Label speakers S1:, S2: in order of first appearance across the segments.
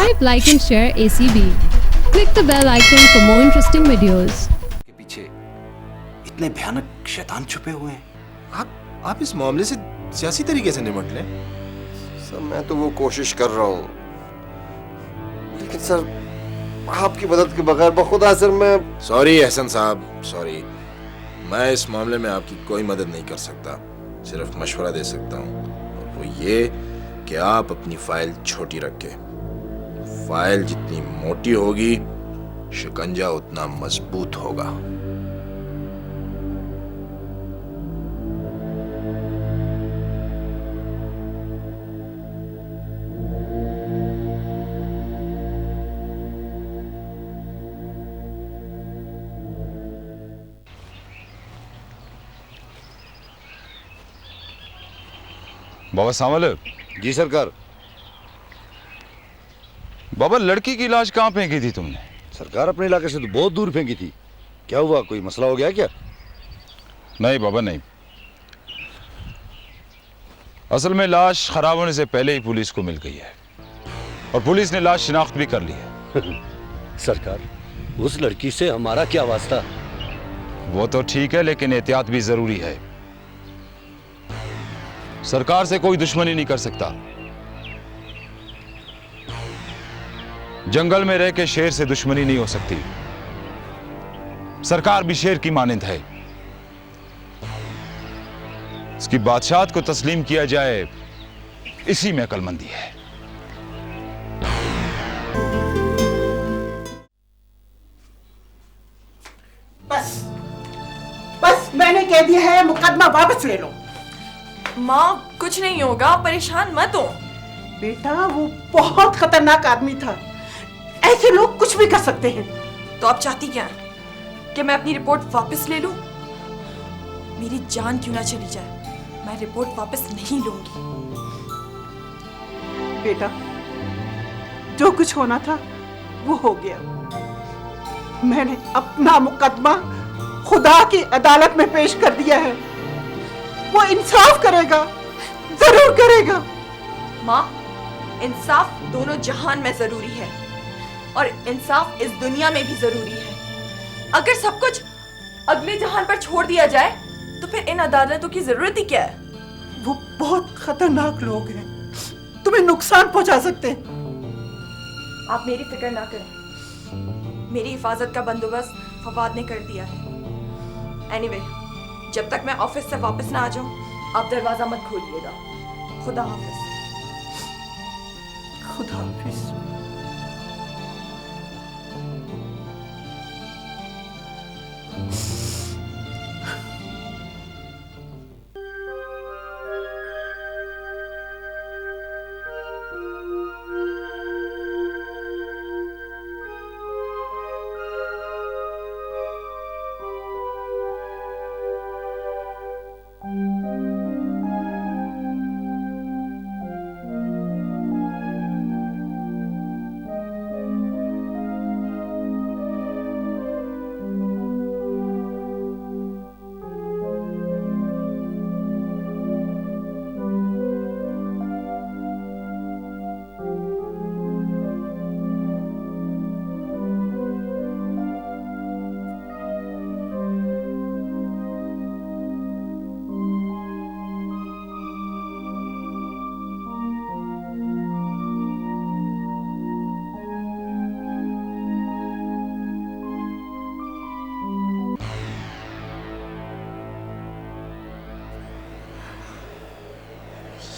S1: Subscribe, like and share ACB. Click the bell icon for more interesting videos.
S2: के पीछे इतने भयानक शैतान छुपे हुए हैं।
S3: आप इस मामले से सियासी तरीके से निपट लें।
S4: सर मैं तो वो कोशिश कर रहा हूँ, लेकिन सर आपकी मदद के बगैर बखुदा सर मैं।
S3: सॉरी एहसन साहब, सॉरी। मैं इस मामले में आपकी कोई मदद नहीं कर सकता, सिर्फ मशवरा दे सकता हूँ, और वो ये कि आप अपनी फाइल छोटी रखें। फाइल जितनी मोटी होगी शिकंजा उतना मजबूत होगा।
S5: बाबा सामल।
S4: जी सरकार।
S5: बाबा लड़की की लाश कहाँ फेंकी थी तुमने?
S4: सरकार अपने इलाके से तो बहुत दूर फेंकी थी। क्या हुआ, कोई मसला हो गया क्या?
S5: नहीं बाबा नहीं, असल में लाश खराब होने से पहले ही पुलिस को मिल गई है और पुलिस ने लाश शिनाख्त भी कर ली है।
S6: सरकार, उस लड़की से हमारा क्या वास्ता?
S5: वो तो ठीक है, लेकिन एहतियात भी जरूरी है। सरकार से कोई दुश्मनी नहीं कर सकता। जंगल में रह के शेर से दुश्मनी नहीं हो सकती। सरकार भी शेर की मानिंद है। इसकी बादशाहत को तस्लीम किया जाए, इसी में अक्लमंदी है।
S7: बस बस मैंने कह दिया है, मुकदमा वापस ले लो।
S8: माँ कुछ नहीं होगा, परेशान मत हो।
S7: बेटा वो बहुत खतरनाक आदमी था, ऐसे लोग कुछ भी कर सकते हैं।
S8: तो आप चाहती क्या कि मैं अपनी रिपोर्ट वापस ले लूं? मेरी जान क्यों ना चली जाए, मैं रिपोर्ट वापस नहीं लूंगी।
S7: बेटा जो कुछ होना था वो हो गया। मैंने अपना मुकदमा खुदा की अदालत में पेश कर दिया है, वो इंसाफ करेगा, जरूर करेगा।
S8: माँ, इंसाफ दोनों जहान में जरूरी है और इंसाफ इस दुनिया में भी जरूरी है। अगर सब कुछ अगले जहान पर छोड़ दिया जाए तो फिर इन अदालतों की जरूरत ही क्या है?
S7: वो बहुत खतरनाक लोग हैं, तुम्हें नुकसान पहुंचा सकते हैं।
S8: आप मेरी फिक्र ना करें, मेरी हिफाजत का बंदोबस्त फवाद ने कर दिया है। एनीवे, जब तक मैं ऑफिस से वापस ना आ जाऊं आप दरवाजा मत खोलिएगा। खुदा हाफिज।
S7: खुदा हाफिज।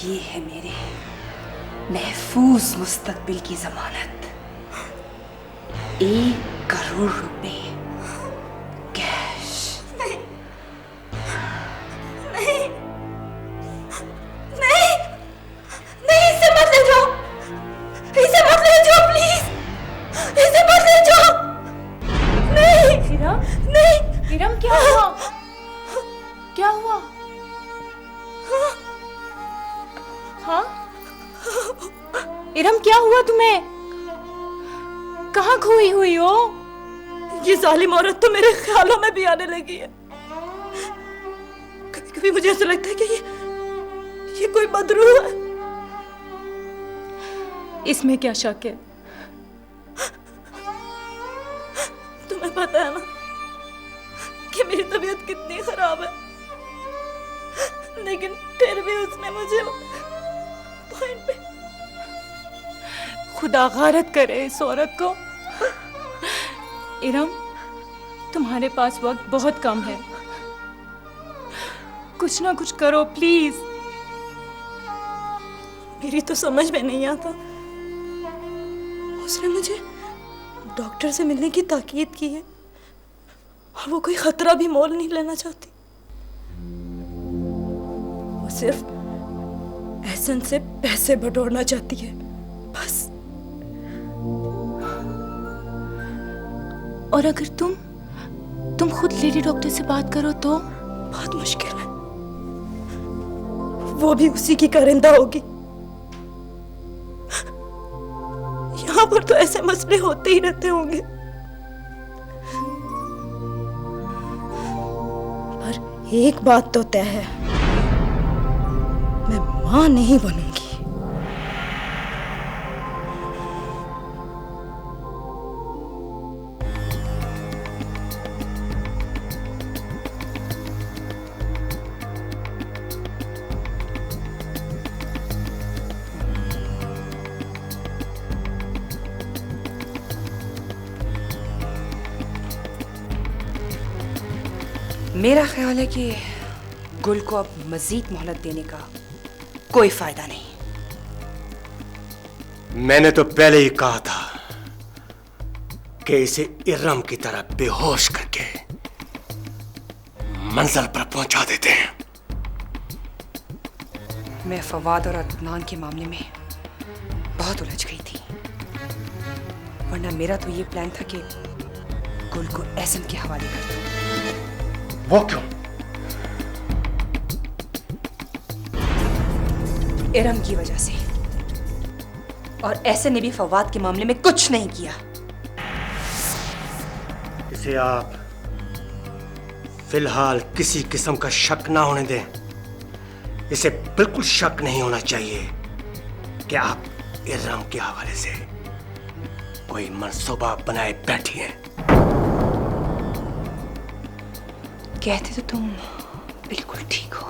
S9: ये है मेरे महफूज मुस्तकबिल की जमानत। 1 करोड़ रुपए कैश।
S8: नहीं नहीं नहीं नहीं, इसे मत ले जाओ, इसे मत ले जाओ प्लीज, इसे मत ले जाओ। नहीं
S1: इरम,
S8: नहीं।
S1: इरम क्या हुआ? क्या हुआ? हाँ इरम, क्या हुआ तुम्हें? कहाँ खोई हुई हो?
S8: ये जालिम औरत तो मेरे ख्यालों में भी आने लगी है। कभी कभी मुझे ऐसा लगता है कि ये कोई बदरू है।
S1: इसमें क्या शक है?
S10: तुम्हें पता है ना कि मेरी तबीयत कितनी खराब है, लेकिन फिर भी उसने मुझे पॉइंट पे। खुदा गारत करे इस औरत को। इरम, तुम्हारे पास वक्त बहुत कम है, कुछ ना कुछ करो प्लीज। मेरी तो समझ में नहीं आता, उसने मुझे डॉक्टर से मिलने की ताकीद की है और वो कोई खतरा भी मोल नहीं लेना चाहती। वो सिर्फ एहसन से पैसे बटोरना चाहती है बस। और अगर तुम खुद लेडी डॉक्टर से बात करो तो बहुत मुश्किल है, वो भी उसी की कारिंदा होगी। यहाँ पर तो ऐसे मसले होते ही रहते होंगे, पर एक बात तो तय है, मैं मां नहीं बनूंगी।
S9: मेरा ख्याल है कि गुल को अब मजीद मोहलत देने का कोई फायदा नहीं।
S11: मैंने तो पहले ही कहा था कि इसे इरम की तरह बेहोश करके मंजिल पर पहुंचा देते हैं।
S9: मैं फवाद और अदनान के मामले में बहुत उलझ गई थी, वरना मेरा तो ये प्लान था कि गुल को एहसन के हवाले कर दूं।
S11: वो क्यों?
S9: इरम की वजह से, और एहसन ने भी फवाद के मामले में कुछ नहीं किया।
S11: इसे आप फिलहाल किसी किस्म का शक ना होने दें। इसे बिल्कुल शक नहीं होना चाहिए कि आप इरम के हवाले से कोई मंसूबा बनाए बैठी हैं।
S9: कहते तो तुम बिल्कुल ठीक हो।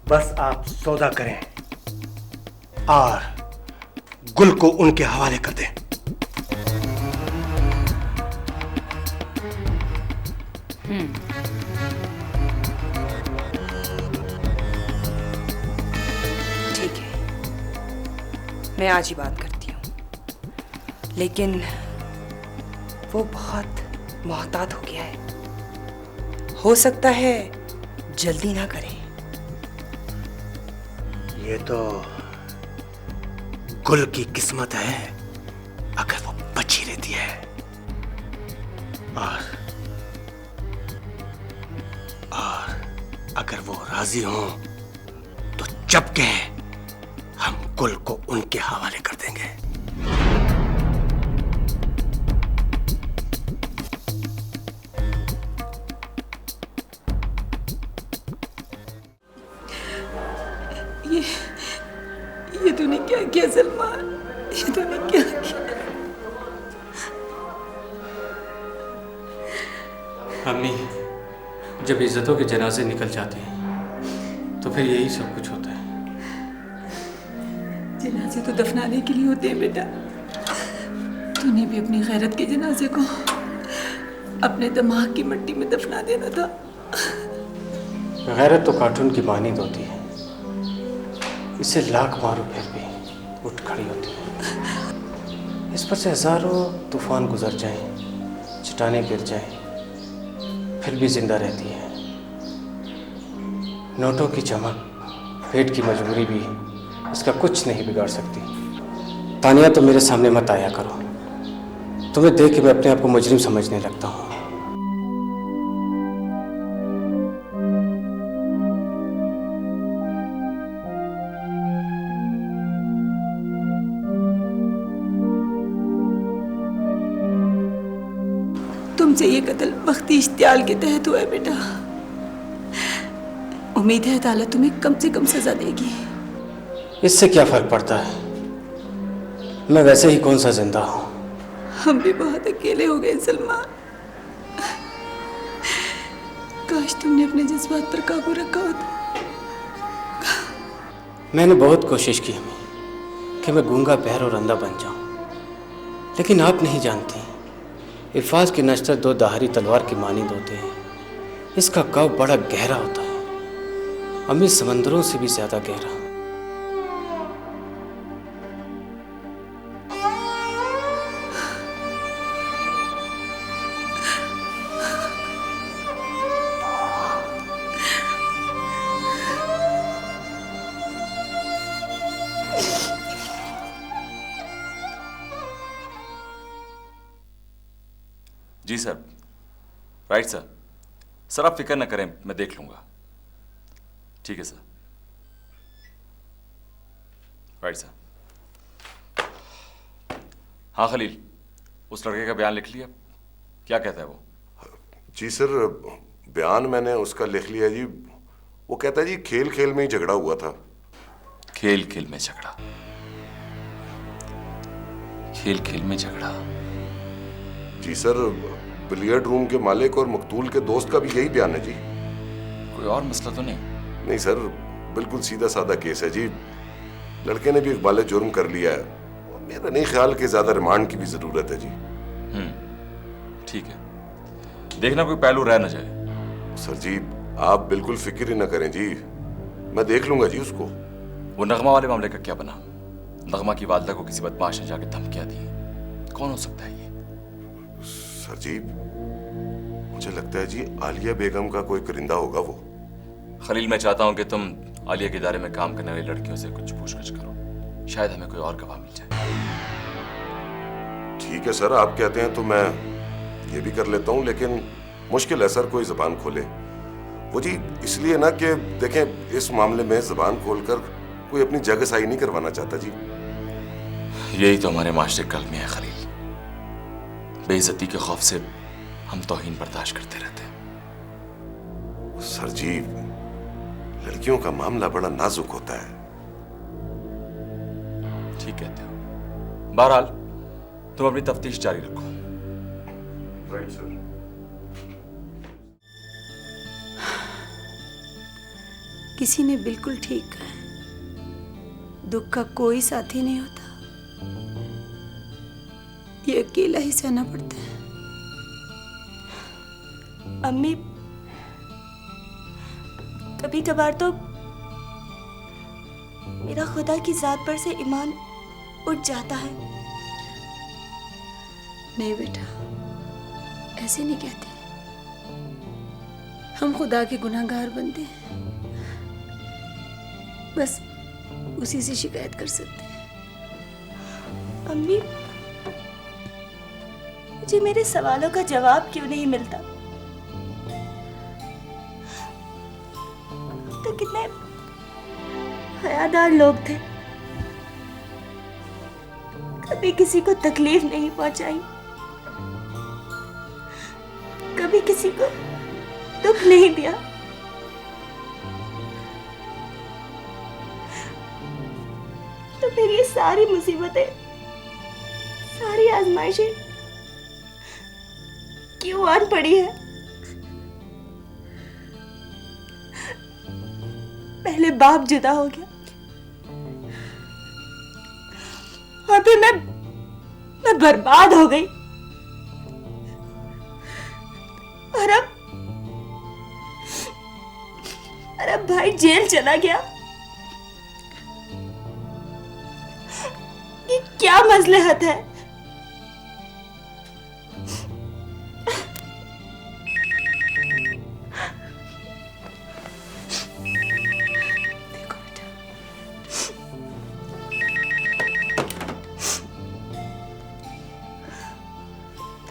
S11: बस आप सौदा करें और गुल को उनके हवाले कर दें।
S9: ठीक है, मैं आज ही बात करती हूँ, लेकिन वो बहुत मोहतात हो गया है, हो सकता है जल्दी ना करे।
S11: ये तो गुल की किस्मत है अगर वो बची रहती है, और अगर वो राजी हो तो जब कहे हम गुल को उनके हवाले कर देंगे।
S10: ये तूने क्या किया सलमान? ये तूने क्या किया?
S12: अम्मी, जब इज्जतों के जनाजे निकल जाते हैं तो फिर यही सब कुछ होता है।
S10: जनाजे तो दफनाने के लिए होते हैं बेटा। तूने भी अपनी गैरत के जनाजे को अपने दिमाग की मिट्टी में दफना देना था।
S12: गैरत तो कार्टून की मानींद होती है, इसे लाख मारो फिर भी उठ खड़ी होती है। इस पर से हजारों तूफान गुजर जाएं, चट्टानें गिर जाएं, फिर भी जिंदा रहती है। नोटों की चमक, पेट की मजबूरी भी इसका कुछ नहीं बिगाड़ सकती। तानिया, तो मेरे सामने मत आया करो, तुम्हें देख के मैं अपने आप को मुजरिम समझने लगता हूँ।
S10: तुमसे ये कत्ल वक्ती इश्तियाल के तहत हुआ है बेटा। उम्मीद है अदालत तुम्हें कम से कम सजा देगी।
S12: इससे क्या फर्क पड़ता है, मैं वैसे ही कौन सा जिंदा हूँ।
S10: हम भी बहुत अकेले हो गए सलमान। काश तुमने अपने जज्बात पर काबू रखा होता।
S12: मैंने बहुत कोशिश की अम्मी कि मैं गूंगा बहर और अंधा बन जाऊं, लेकिन आप नहीं जानती, अल्फाज के नश्तर दो धारी तलवार की मानिंद होते हैं। इसका कव बड़ा गहरा होता है, अम्मी समंदरों से भी ज्यादा गहरा।
S13: जी सर, राइट सर। सर आप फिक्र न करें, मैं देख लूंगा। ठीक है सर। Right sir. हाँ खलील, उस लड़के का बयान लिख लिया? क्या कहता है वो?
S14: जी सर, बयान मैंने उसका लिख लिया जी। वो कहता है जी खेल खेल में ही झगड़ा हुआ था।
S13: खेल खेल में झगड़ा? खेल खेल में झगड़ा?
S14: जी सर, बिलियर्ड रूम के मालिक और मकतूल के दोस्त का भी यही बयान है जी।
S13: कोई और मसला तो नहीं?
S14: नहीं सर, बिल्कुल सीधा साधा केस है जी। लड़के ने भी इकबाल जुर्म कर लिया है। मेरा नहीं ख्याल कि ज्यादा रिमांड की भी जरूरत है जी।
S13: ठीक है, देखना कोई पहलू रह न जाए।
S14: सर जी आप बिल्कुल फिक्र ही ना करें जी, मैं देख लूंगा जी उसको।
S13: वो नगमा वाले मामले का क्या बना? नगमा की वालदा को किसी बदमाश ने जाके धमकियां दी। कौन हो सकता है ये?
S14: सर जी मुझे लगता है जी आलिया बेगम का कोई करिंदा होगा वो।
S13: खलील, मैं चाहता हूं कि तुम आलिया के इदारे में काम करने वाली लड़कियों से कुछ पूछताछ करो, शायद हमें कोई और गवाह मिल जाए।
S14: ठीक है सर, आप कहते हैं तो मैं ये भी कर लेता हूं, लेकिन मुश्किल है सर कोई जबान खोले। वो जी इसलिए ना कि देखें, इस मामले में जबान खोलकर कोई अपनी जगह सही नहीं करवाना चाहता जी।
S13: यही तो हमारे माशरे कल में है खलील। बेइज्जती के खौफ से हम तौहीन बर्दाश्त करते रहते हैं।
S14: सर जी लड़कियों का मामला बड़ा नाजुक होता है।
S13: ठीक कहते हो। बहरहाल तुम अपनी तफ्तीश जारी रखो।
S14: Right sir.
S10: किसी ने बिल्कुल ठीक कहा है, दुख का कोई साथी नहीं होता, ये अकेला ही सहना पड़ता है।
S15: अम्मी, कभी कभार तो मेरा खुदा की जात पर से ईमान उठ जाता है।
S10: नहीं बेटा, ऐसे नहीं कहते। हम खुदा के गुनाहगार बनते हैं, बस उसी से शिकायत कर सकते हैं।
S15: अम्मी, मुझे मेरे सवालों का जवाब क्यों नहीं मिलता? तो कितने हयादार लोग थे, कभी किसी को तकलीफ नहीं पहुंचाई, कभी किसी को दुख नहीं दिया। तो फिर ये सारी मुसीबतें, सारी आजमाइशें क्यों आन पड़ी है? पहले बाप जुदा हो गया और फिर मैं बर्बाद हो गई, और अब भाई जेल चला गया। ये क्या मसलहत है?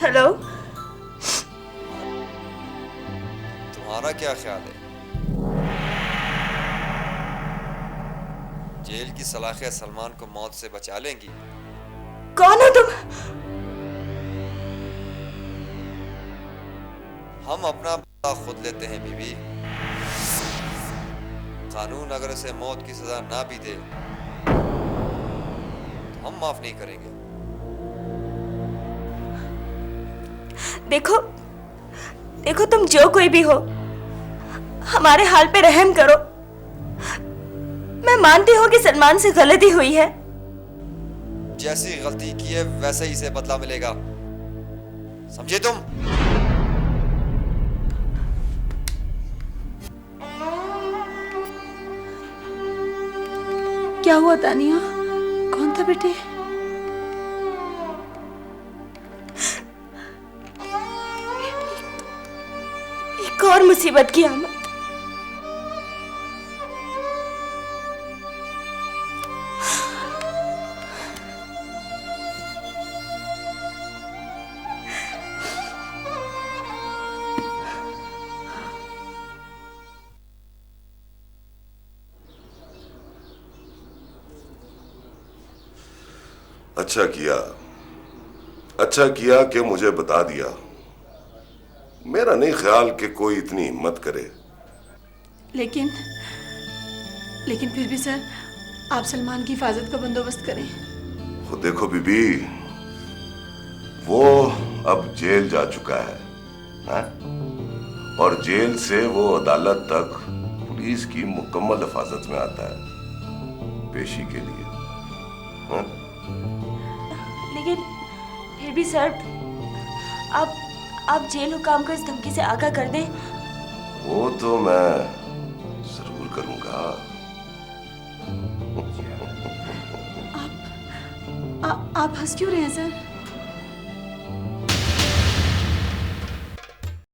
S15: हेलो,
S4: तुम्हारा क्या ख्याल है? जेल की सलाखें सलमान को मौत से बचा लेंगी?
S15: कौन हो तुम?
S4: हम अपना बदला खुद लेते हैं बीबी। कानून अगर उसे मौत की सजा ना भी दे तो हम माफ नहीं करेंगे।
S15: देखो देखो, तुम जो कोई भी हो, हमारे हाल पे रहम करो। मैं मानती हूँ कि सलमान से गलती हुई है।
S16: जैसी गलती की है वैसे ही इसे बदला मिलेगा, समझे तुम?
S10: क्या हुआ तानिया? कौन था बेटे?
S15: एक और मुसीबत की आमद।
S14: अच्छा किया कि मुझे बता दिया। मेरा नहीं ख्याल कि कोई इतनी हिम्मत करे।
S10: लेकिन फिर भी सर, आप सलमान की हिफाजत का बंदोबस्त करें।
S14: वो देखो बीबी, वो अब जेल जा चुका है, हाँ? और जेल से वो अदालत तक पुलिस की मुकम्मल हिफाजत में आता है पेशी के लिए, हाँ?
S15: लेकिन फिर भी सर, आप जेल हुकाम को इस धमकी से आगाह कर दें।
S14: वो तो मैं जरूर करूंगा।
S10: आप हंस क्यों रहे हैं सर?